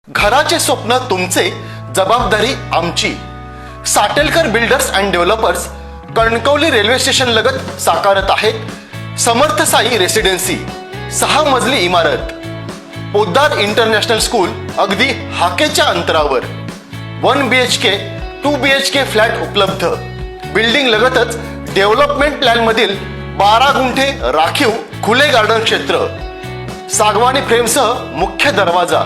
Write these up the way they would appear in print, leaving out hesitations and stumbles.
घराचे स्वप्न तुमचे, जबाबदारी आमची। Satelkar builders and developers Kankavli railway station लगत साकारत आहेत समर्थ साई रेसिडेन्सी, 6 मजली इमारत, पोद्दार इंटरनॅशनल स्कूल अगदी हाकेच्या अंतरावर। 1 BHK 2 BHK फ्लॅट उपलब्ध। बिल्डिंग लगतच डेव्हलपमेंट प्लॅन मधील 12 गुंठे राखीव खुले गार्डन क्षेत्र, सागवानी फ्रेमसह मुख्य दरवाजा,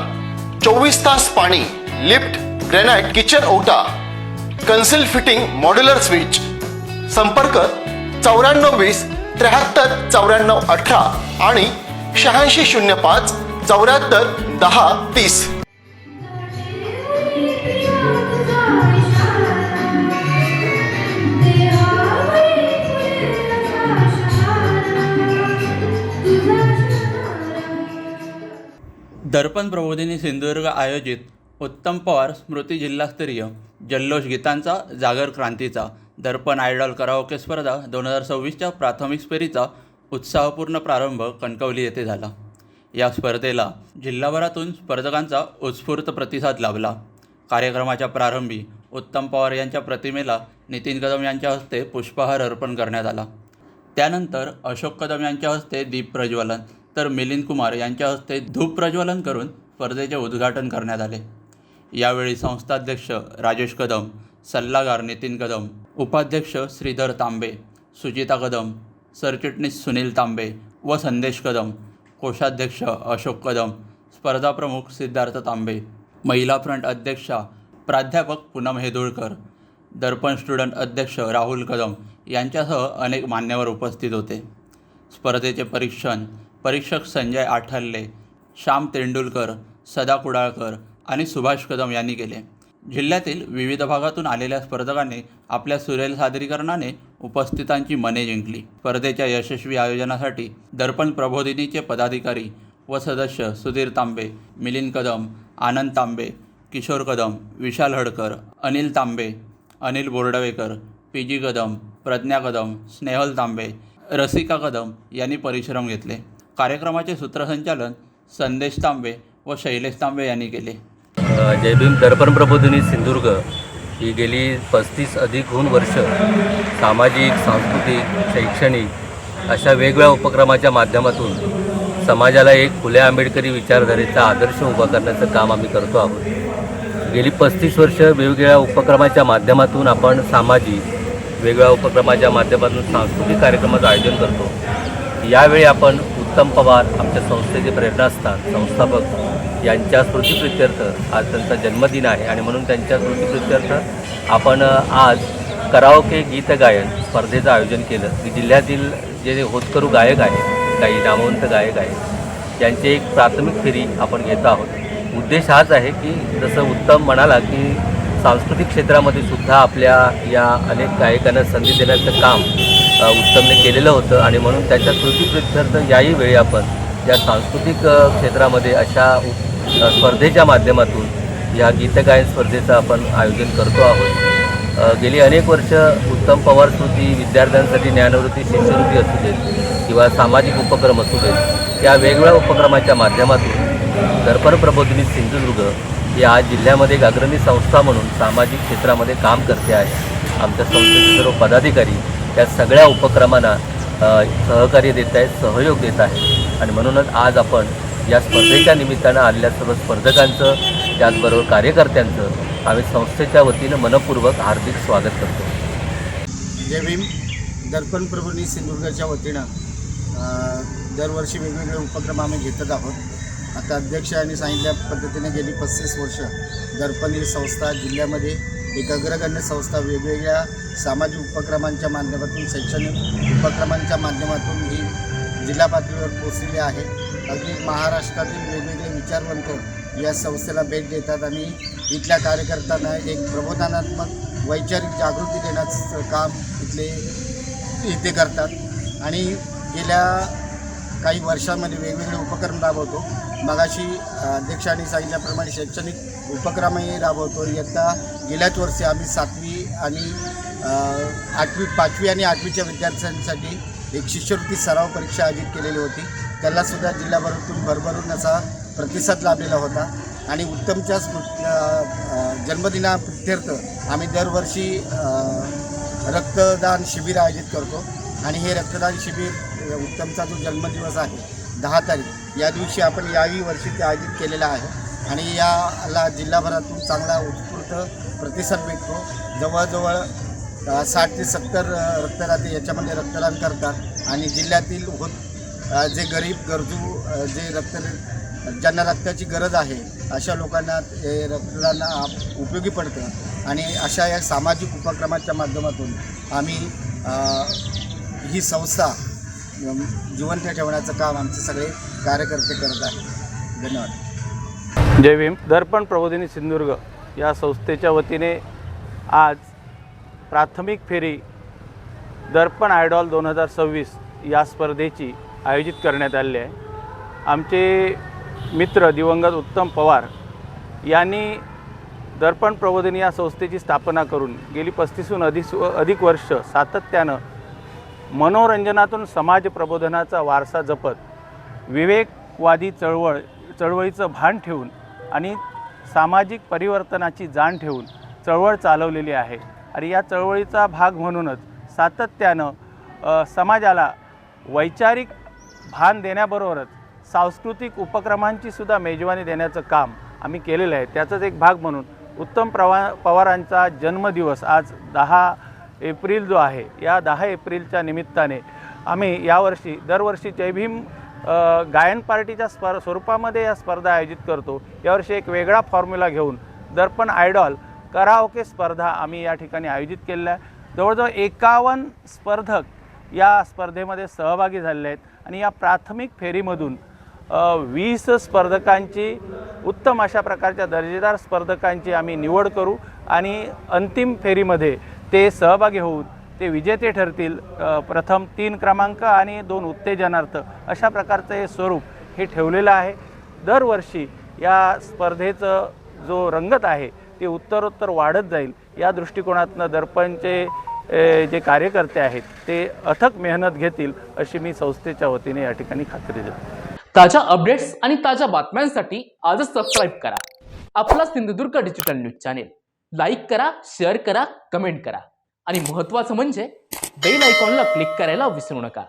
24 तास पाणी, लिफ्ट, ग्रेनाइट किचन ओटा, कन्सिल फिटिंग मॉड्युलर स्विच। संपर्क 9420 73 94 18 आणि 8605 74 10 30। दर्पण प्रबोधिनी सिंधुदुर्ग आयोजित उत्तम पवार स्मृती जिल्हास्तरीय जल्लोष गीतांचा जागर क्रांतीचा दर्पण आयडॉल कराओके स्पर्धा 2026च्या प्राथमिक फेरीचा उत्साहपूर्ण प्रारंभ कणकवली येथे झाला। या स्पर्धेला जिल्हाभरातून स्पर्धकांचा उत्स्फूर्त प्रतिसाद लाभला। कार्यक्रमाच्या प्रारंभी उत्तम पवार यांच्या प्रतिमेला नितीन कदम यांच्या हस्ते पुष्पहार अर्पण करण्यात आला। त्यानंतर अशोक कदम यांच्या हस्ते दीप प्रज्वलन तर मिलिंद कुमार यांच्या हस्ते धूप प्रज्वलन करून स्पर्धेचे उद्घाटन करण्यात आले। यावेळी संस्थाध्यक्ष राजेश कदम, सल्लागार नितीन कदम, उपाध्यक्ष श्रीधर तांबे, सुचिता कदम, सरचिटणीस सुनील तांबे व संदेश कदम, कोषाध्यक्ष अशोक कदम, स्पर्धा प्रमुख सिद्धार्थ तांबे, महिला फ्रंट अध्यक्षा प्राध्यापक पूनम हेदुळकर, दर्पण स्टुडंट अध्यक्ष राहुल कदम यांच्यासह अनेक मान्यवर उपस्थित होते। स्पर्धेचे परीक्षक संजय आठल्ले, श्याम तेंडुलकर, सदा कुडाळकर आणि सुभाष कदम यांनी केले। जिल्ह्यातील विविध भागातून आलेल्या स्पर्धकांनी आपल्या सुरेल सादरीकरणाने उपस्थितांची मने जिंकली। स्पर्धेच्या यशस्वी आयोजनासाठी दर्पण प्रबोधिनीचे पदाधिकारी व सदस्य सुधीर तांबे, मिलिंद कदम, आनंद तांबे, किशोर कदम, विशाल हडकर, अनिल तांबे, अनिल बोर्डवेकर, PG कदम, प्रज्ञा कदम, स्नेहल तांबे, रसिका कदम यांनी परिश्रम घेतले। कार्यक्रमाचे सूत्रसंचालन संदेश तांबे व शैलेश तांबे यांनी केले। जय भीम। दर्पण प्रबोधिनी सिंधुदुर्ग ही गेली 35 वर्ष सामाजिक, सांस्कृतिक, शैक्षणिक अशा वेगवेगळ्या उपक्रमाच्या माध्यमातून समाजाला एक फुले आंबेडकरी विचारधारेचा आदर्श उभा करण्याचं काम आम्ही करतो आहोत। गेली 35 वर्ष वेगवेगळ्या उपक्रमाच्या माध्यमातून आपण सामाजिक, वेगवेगळ्या उपक्रमाच्या माध्यमातून सांस्कृतिक कार्यक्रमाचं आयोजन करतो। यावेळी आपण उत्तम पवार आमच्या संस्थेचे प्रेरणास्थान संस्थापक यांच्या स्मृतिप्रित्यर्थ आज त्यांचा जन्मदिन आहे आणि म्हणून त्यांच्या स्मृतिप्रित्यर्थ आपण आज कराओके गीत गायन स्पर्धेचं आयोजन केलं की जिल्ह्यातील जे होतकरू गायक आहेत, काही नामवंत गायक आहेत, यांची एक प्राथमिक फेरी आपण घेत आहोत। उद्देश हाच आहे की जसं उत्तम म्हणाला की सांस्कृतिक क्षेत्रामध्ये सुद्धा आपल्या या अनेक गायकांना संधी देण्याचं काम उत्तमने केलेलं होतं आणि म्हणून त्याच्या स्मृतिप्रित्यर्थ याही वेळी आपण या सांस्कृतिक क्षेत्रामध्ये अशा स्पर्धेच्या माध्यमातून या गीतगायन स्पर्धेचं आपण आयोजन करतो आहोत। गेली अनेक वर्ष उत्तम पवार स्मृती विद्यार्थ्यांसाठी ज्ञानवृत्ती, शिष्यवृत्ती असू देत किंवा सामाजिक उपक्रम असू देत, या वेगवेगळ्या उपक्रमाच्या माध्यमातून दर्पण प्रबोधिनी सिंधुदुर्ग ही आज जिल्ह्यामध्ये एक अग्रणी संस्था म्हणून सामाजिक क्षेत्रामध्ये काम करते आहे। आमच्या संस्थेचे सर्व पदाधिकारी या सगळ्या उपक्रमांना सहकार्य देत आहेत, सहयोग देत आहेत आणि म्हणूनच आज आपण या स्पर्धेच्या निमित्तानं आलेल्या सर्व स्पर्धकांचं त्याचबरोबर कार्यकर्त्यांचं आम्ही संस्थेच्या वतीनं मनपूर्वक हार्दिक स्वागत करतो। जय भीम। दर्पण प्रबोधिनी सिंधुदुर्गच्या वतीनं दरवर्षी वेगवेगळे उपक्रम आम्ही घेतच आहोत। आता अध्यक्षांनी सांगितल्या पद्धतीने गेली 35 वर्ष दर्पण ही संस्था जिल्ह्यामध्ये एक अग्रगण्य संस्था वेगवेगळ्या सामाजिक उपक्रमांच्या माध्यमातून, शैक्षणिक उपक्रमांच्या माध्यमातून ही जिल्हा पातळीवर पोचलेली आहे। अगदी महाराष्ट्रातील वेगवेगळे विचारवंत या संस्थेला भेट देतात आणि इथल्या कार्यकर्त्यांना एक प्रबोधनात्मक वैचारिक जागृती देण्याचं काम इथे करतात आणि गेल्या काही वर्षांमध्ये वेगवेगळे उपक्रम राबवतो। मगाशी अध्यक्षांनी सांगितल्याप्रमाणे शैक्षणिक उपक्रमही राबवतो। गेल्याच वर्षी आम्ही 7वी आणि 5वी आणि 8वीच्या विद्यार्थ्यांसाठी एक शिष्यवृत्ती सराव परीक्षा आयोजित केलेली होती। त्यालासुद्धा जिल्हाभरातून भरभरून असा प्रतिसाद लाभलेला होता आणि उत्तमच्या जन्मदिनाप्रित्यर्थ आम्ही दरवर्षी रक्तदान शिबिर आयोजित करतो आणि हे रक्तदान शिबिर उत्तमचा जो जन्मदिवस आहे 10 तारीख या दिवशी आपण याही वर्षी ते आयोजित केलेलं आहे आणि याला जिल्हाभरातून चांगला उत्स्फूर्त प्रतिसाद भेटतो. जवळजवळ 60 ते 70 रक्तदाते याच्यामध्ये रक्तदान करतात आणि जिल्ह्यातील जे गरीब गरजू ज्यांना रक्ताची गरज आहे अशा लोकांना हे रक्तदान उपयोगी पडतं आणि अशा या सामाजिक उपक्रमाच्या माध्यमातून आम्ही ही संस्था जिवंत ठेवण्याचं काम आमचे सगळे कार्यकर्ते करत आहेत. धन्यवाद. जय भीम. दर्पण प्रबोधिनी सिंधुदुर्ग या संस्थेच्या वतीने आज प्राथमिक फेरी दर्पण आयडॉल 2026 या स्पर्धेची आयोजित करण्यात आलेली आहे. आमचे मित्र दिवंगत उत्तम पवार यांनी दर्पण प्रबोधिनी या संस्थेची स्थापना करून गेली 35हून अधिक वर्ष सातत्यानं मनोरंजनातून समाज प्रबोधनाचा वारसा जपत विवेकवादी चळवळीचं भान ठेवून आणि सामाजिक परिवर्तनाची जाण ठेवून चळवळ चालवलेली आहे आणि या चळवळीचा भाग म्हणूनच सातत्यानं समाजाला वैचारिक भान देण्याबरोबरच सांस्कृतिक उपक्रमांची सुद्धा मेजवानी देण्याचं काम आम्ही केलेलं आहे. त्याचाच एक भाग म्हणून उत्तम पवारांचा जन्मदिवस आज 10 एप्रिल जो आहे या 10 एप्रिलच्या निमित्ताने आम्ही यावर्षी दरवर्षी जय भीम गायन पार्टीच्या स्वरूपामध्ये या स्पर्धा आयोजित करतो. यावर्षी एक वेगळा फॉर्म्युला घेऊन दर्पण आयडॉल कराओके स्पर्धा आम्ही या ठिकाणी आयोजित केलेल्या आहे. जवळजवळ 51 स्पर्धक या स्पर्धेमध्ये सहभागी झालेले आहेत आणि या प्राथमिक फेरीमधून 20 स्पर्धकांची उत्तम अशा प्रकारच्या दर्जेदार स्पर्धकांची आम्ही निवड करू आणि अंतिम फेरीमध्ये ते सहभागी होऊन ते विजेते ठरतील. प्रथम 3 क्रमांक आणि 2 उत्तेजनार्थ अशा प्रकारचं हे स्वरूप हे ठेवलेलं आहे. दरवर्षी या स्पर्धेचं जो रंगत आहे ते उत्तरोत्तर वाढत जाईल या दृष्टिकोनातनं दर्पणचे जे कार्यकर्ते आहेत ते अथक मेहनत घेतील अशी मी संस्थेच्या वतीने या ठिकाणी खात्री देतो. ताज्या अपडेट्स आणि ताज्या बातम्यांसाठी आजच सबस्क्राईब करा आपला Sindhudurg digital news channel. Like करा, शेअर करा, कमेंट करा आणि महत्त्वाचं म्हणजे बेल आयकॉनला क्लिक करायला विसरू नका.